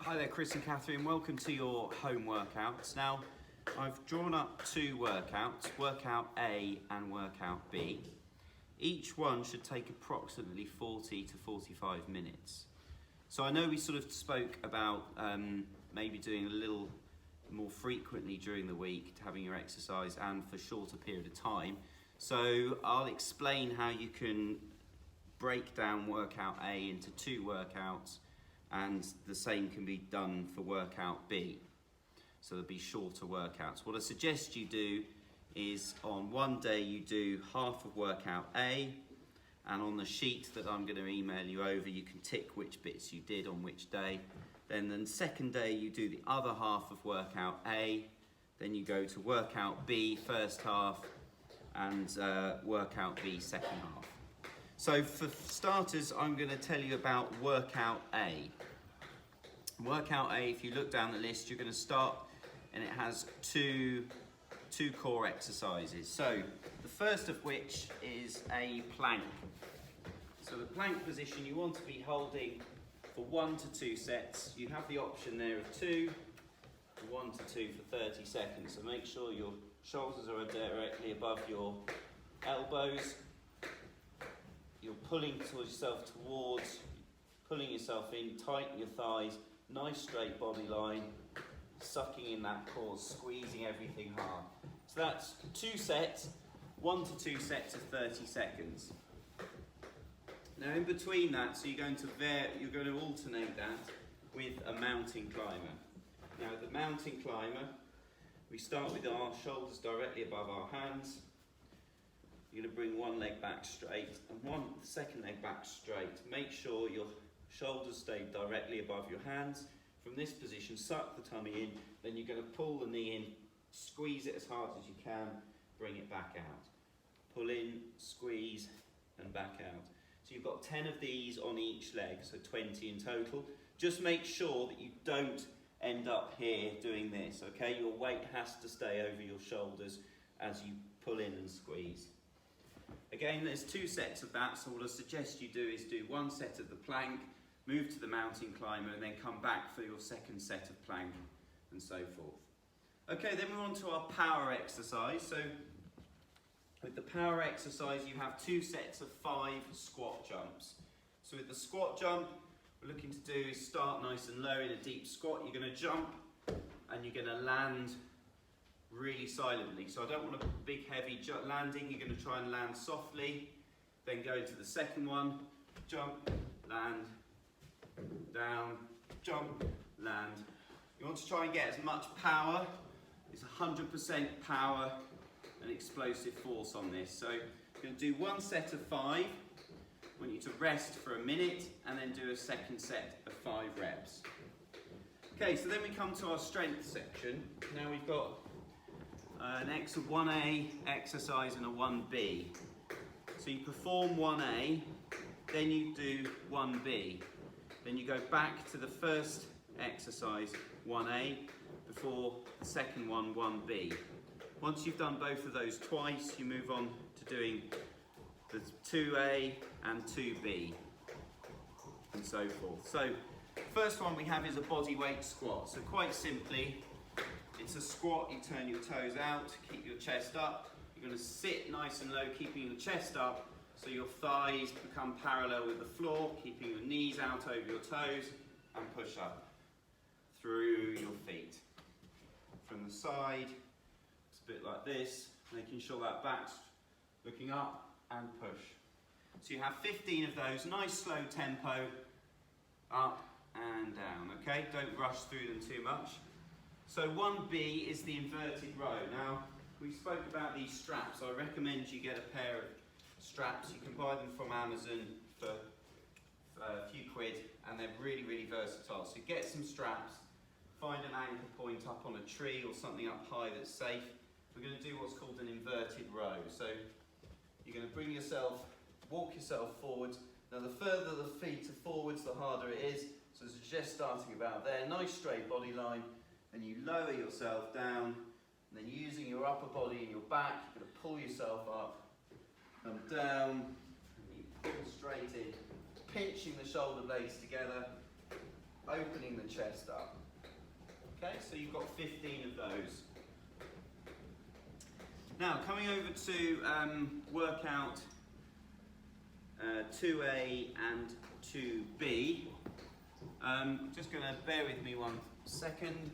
Hi there, Chris and Katherine. Welcome to your home workouts. Now, I've drawn up two workouts, workout A and workout B. Each one should take approximately 40 to 45 minutes. So I know we sort of spoke about maybe doing a little more frequently during the week, having your exercise and for shorter period of time. So I'll explain how you can break down workout A into two workouts, and the same can be done for workout B. So there'll be shorter workouts. What I suggest you do is on one day you do half of workout A, and on the sheet that I'm going to email you over you can tick which bits you did on which day. Then the second day you do the other half of workout A, then you go to workout B first half and workout B second half. So for starters, I'm going to tell you about workout A. Workout A, if you look down the list, you're going to start, and it has two core exercises. So the first of which is a plank. So the plank position you want to be holding for 1 to 2 sets. You have the option there of 2, 1 to 2 for 30 seconds. So make sure your shoulders are directly above your elbows. You're pulling yourself towards, pulling yourself in, tighten your thighs, nice straight body line, sucking in that core, squeezing everything hard. So that's 2 sets, 1 to 2 sets of 30 seconds. Now in between that, so you're going to alternate that with a mountain climber. Now the mountain climber, we start with our shoulders directly above our hands. You're going to bring one leg back straight and the second leg back straight. Make sure your shoulders stay directly above your hands. From this position, suck the tummy in, then you're going to pull the knee in, squeeze it as hard as you can, bring it back out. Pull in, squeeze, and back out. So you've got 10 of these on each leg, so 20 in total. Just make sure that you don't end up here doing this, okay? Your weight has to stay over your shoulders as you pull in and squeeze. Again, there's 2 sets of that, so what I suggest you do is do 1 set of the plank, move to the mountain climber, and then come back for your second set of plank, and so forth. Okay, then we're on to our power exercise. So with the power exercise, you have 2 sets of 5 squat jumps. So with the squat jump, we're looking to do is start nice and low in a deep squat. You're going to jump, and you're going to land really silently. So I don't want a big heavy landing. You're going to try and land softly, then go to the second one, jump, land, down, jump, land. You want to try and get as much power. It's 100% power and explosive force on this. So you're going to do 1 set of 5. I want you to rest for a minute and then do a second set of 5 reps. Okay, so then we come to our strength section. Now we've got an 1A exercise and a 1B. So you perform 1A, then you do 1B. Then you go back to the first exercise, 1A, before the second one, 1B. Once you've done both of those twice, you move on to doing the 2A and 2B, and so forth. So first one we have is a body weight squat. So quite simply, it's a squat, you turn your toes out, keep your chest up. You're going to sit nice and low, keeping your chest up so your thighs become parallel with the floor, keeping your knees out over your toes, and push up through your feet. From the side, it's a bit like this, making sure that back's looking up, and push. So you have 15 of those, nice slow tempo, up and down, okay? Don't rush through them too much. So 1B is the inverted row. Now, we spoke about these straps. I recommend you get a pair of straps. You can buy them from Amazon for a few quid, and they're really, really versatile. So get some straps, find an anchor point up on a tree or something up high that's safe. We're going to do what's called an inverted row. So you're going to bring yourself, walk yourself forwards. Now the further the feet are forwards, the harder it is. So I suggest starting about there. Nice straight body line. Then you lower yourself down, and then using your upper body and your back, you're going to pull yourself up, come down, and you pull straight in, pinching the shoulder blades together, opening the chest up. Okay, so you've got 15 of those. Now, coming over to workout 2A and 2B. Just going to bear with me 1 second.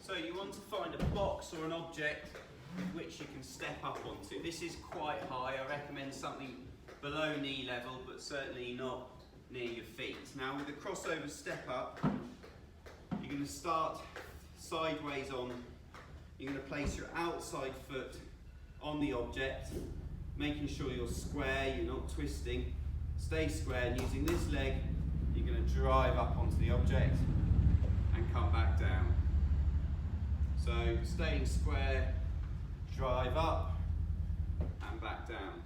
So you want to find a box or an object with which you can step up onto. This is quite high. I recommend something below knee level, but certainly not near your feet. Now with the crossover step up, you're going to start sideways on. You're going to place your outside foot on the object, making sure you're square, you're not twisting. Stay square, and using this leg, you're going to drive up onto the object and come back down. So staying square, drive up and back down.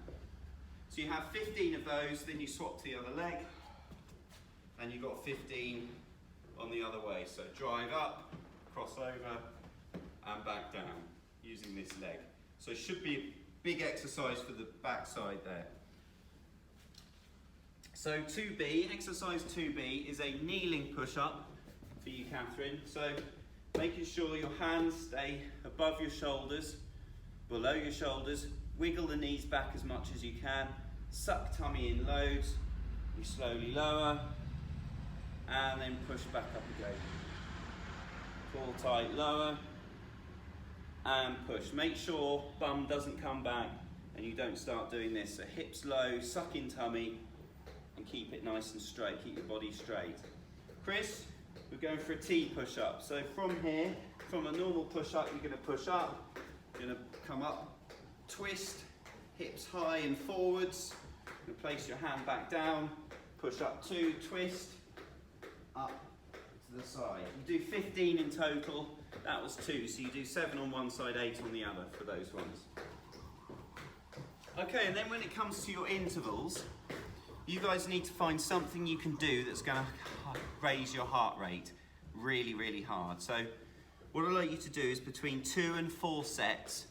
So you have 15 of those, then you swap to the other leg, and you've got 15 on the other way. So drive up, cross over, and back down using this leg. So it should be a big exercise for the back side there. So 2B, exercise 2B is a kneeling push-up for you, Catherine. So making sure your hands stay above your shoulders, below your shoulders, wiggle the knees back as much as you can, suck tummy in loads, you slowly lower, and then push back up again. Pull tight, lower, and push. Make sure bum doesn't come back and you don't start doing this. So hips low, suck in tummy, and keep it nice and straight, keep your body straight. Chris, we're going for a T push-up. So from here, from a normal push-up, you're going to push up, you're going to come up, twist, hips high and forwards, you're going to place your hand back down, push up 2, twist, up to the side. You do 15 in total, that was 2, so you do 7 on one side, 8 on the other for those ones. Okay, and then when it comes to your intervals, you guys need to find something you can do that's going to raise your heart rate really, really hard. So what I'd like you to do is between 2 and 4 sets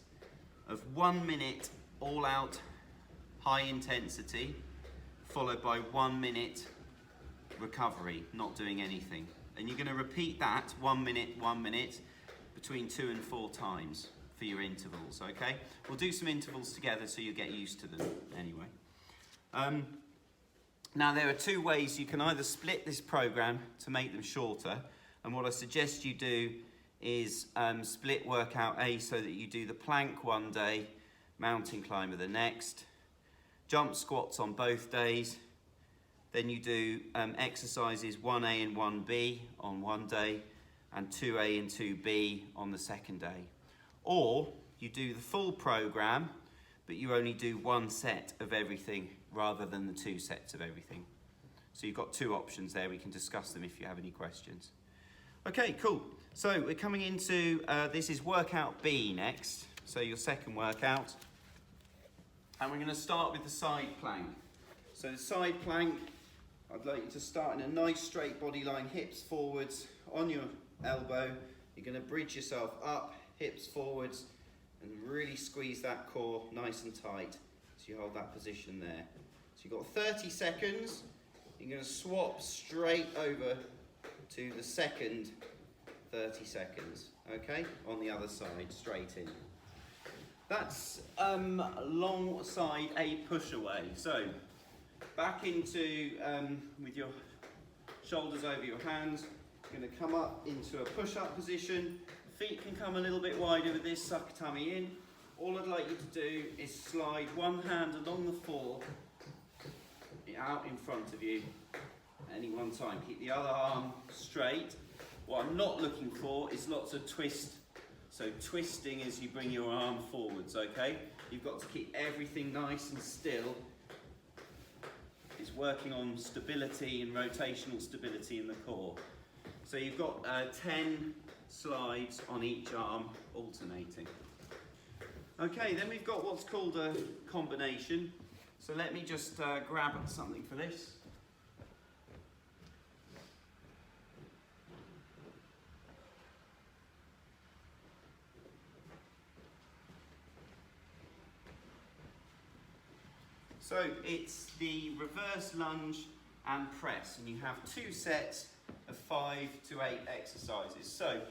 of 1 minute all out high intensity, followed by 1 minute recovery, not doing anything. And you're going to repeat that 1 minute, between 2 and 4 times for your intervals, okay? We'll do some intervals together so you get used to them anyway. Now there are 2 ways you can either split this program to make them shorter, and what I suggest you do is split workout A so that you do the plank one day, mountain climber the next, jump squats on both days, then you do exercises 1A and 1B on one day, and 2A and 2B on the second day. Or you do the full program, but you only do 1 set of everything rather than the 2 sets of everything. So you've got 2 options there. We can discuss them if you have any questions. Okay, cool. So we're coming into, this is workout B next. So your second workout. And we're going to start with the side plank. So the side plank, I'd like you to start in a nice straight body line, hips forwards on your elbow. You're going to bridge yourself up, hips forwards, and really squeeze that core nice and tight. So you hold that position there. So you've got 30 seconds. You're going to swap straight over to the second 30 seconds, okay? On the other side, straight in. That's long side a push away. So back into, with your shoulders over your hands, you're going to come up into a push-up position. Feet can come a little bit wider with this, suck tummy in. All I'd like you to do is slide one hand along the floor, out in front of you, any one time. Keep the other arm straight. What I'm not looking for is lots of twist. So twisting as you bring your arm forwards, okay? You've got to keep everything nice and still. It's working on stability and rotational stability in the core. So you've got 10 slides on each arm, alternating. Okay, then we've got what's called a combination. So let me just grab something for this. So it's the reverse lunge and press, and you have 2 sets of 5 to 8 exercises. So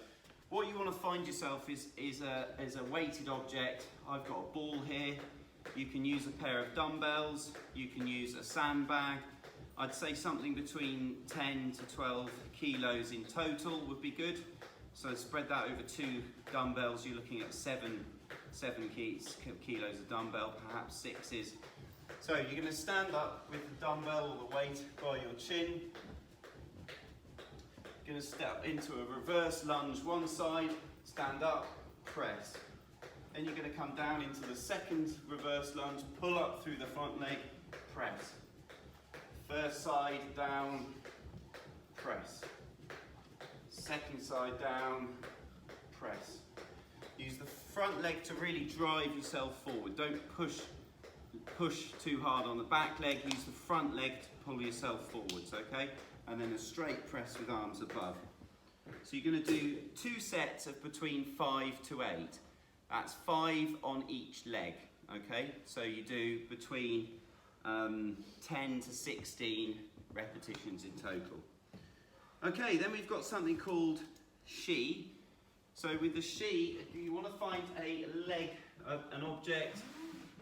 what you want to find yourself is a weighted object. I've got a ball here. You can use a pair of dumbbells. You can use a sandbag. I'd say something between 10 to 12 kilos in total would be good. So spread that over 2 dumbbells. You're looking at 7 kilos of dumbbell, perhaps 6 is. So you're going to stand up with the dumbbell or the weight by your chin. You're going to step into a reverse lunge one side, stand up, press. Then you're going to come down into the second reverse lunge, pull up through the front leg, press. First side down, press. Second side down, press. Use the front leg to really drive yourself forward. Don't push too hard on the back leg. Use the front leg to pull yourself forwards, okay? And then a straight press with arms above. So you're going to do 2 sets of between 5 to 8. That's 5 on each leg, okay? So you do between 10 to 16 repetitions in total. Okay, then we've got something called she. So with the she, you want to find a leg, an object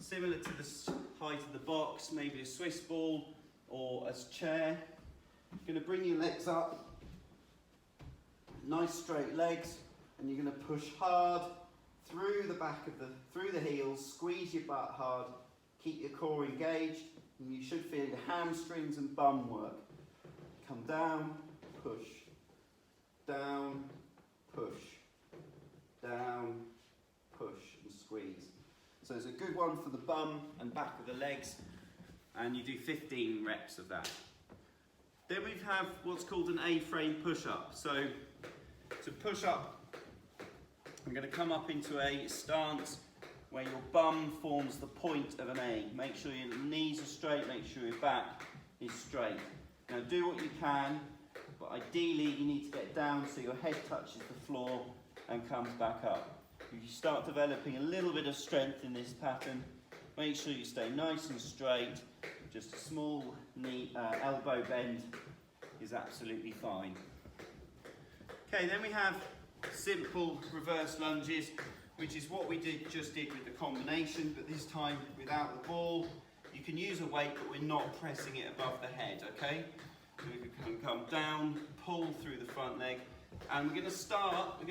similar to the height of the box, maybe a Swiss ball or a chair. You're going to bring your legs up, nice straight legs, and you're going to push hard through the back of through the heels, squeeze your butt hard, keep your core engaged, and you should feel your hamstrings and bum work. Come down, push, down, push, down, push, and squeeze. So it's a good one for the bum and back of the legs, and you do 15 reps of that. Then we have what's called an A-frame push-up. So to push up, I'm going to come up into a stance where your bum forms the point of an A. Make sure your knees are straight, make sure your back is straight. Now do what you can, but ideally you need to get down so your head touches the floor and comes back up. If you start developing a little bit of strength in this pattern, make sure you stay nice and straight. Just a small knee, elbow bend is absolutely fine. Okay, then we have simple reverse lunges, which is what we just did with the combination, but this time without the ball. You can use a weight, but we're not pressing it above the head, okay? So we can come down, pull through the front leg, and we're going to start,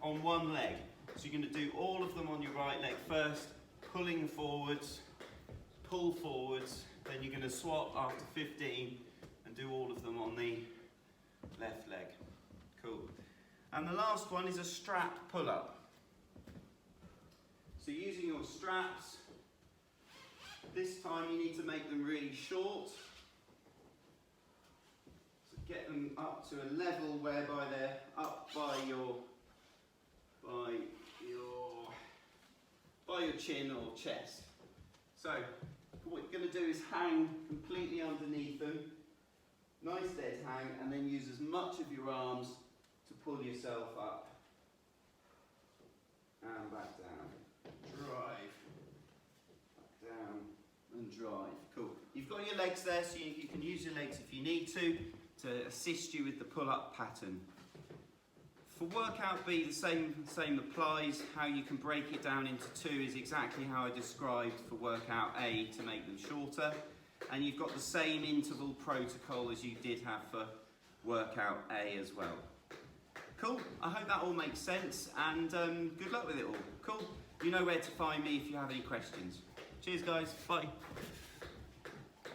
on one leg. So you're going to do all of them on your right leg first, pulling forwards, pull forwards, then you're going to swap after 15 and do all of them on the left leg. Cool. And the last one is a strap pull-up. So using your straps, this time you need to make them really short. So get them up to a level whereby they're up by your chin or chest. So what you're going to do is hang completely underneath them, nice dead hang, and then use as much of your arms to pull yourself up and back down, drive, back down and drive. Cool. You've got your legs there, so you can use your legs if you need to assist you with the pull-up pattern. For workout B, the same applies. How you can break it down into 2 is exactly how I described for workout A to make them shorter. And you've got the same interval protocol as you did have for workout A as well. Cool, I hope that all makes sense, and good luck with it all. Cool, you know where to find me if you have any questions. Cheers guys, bye.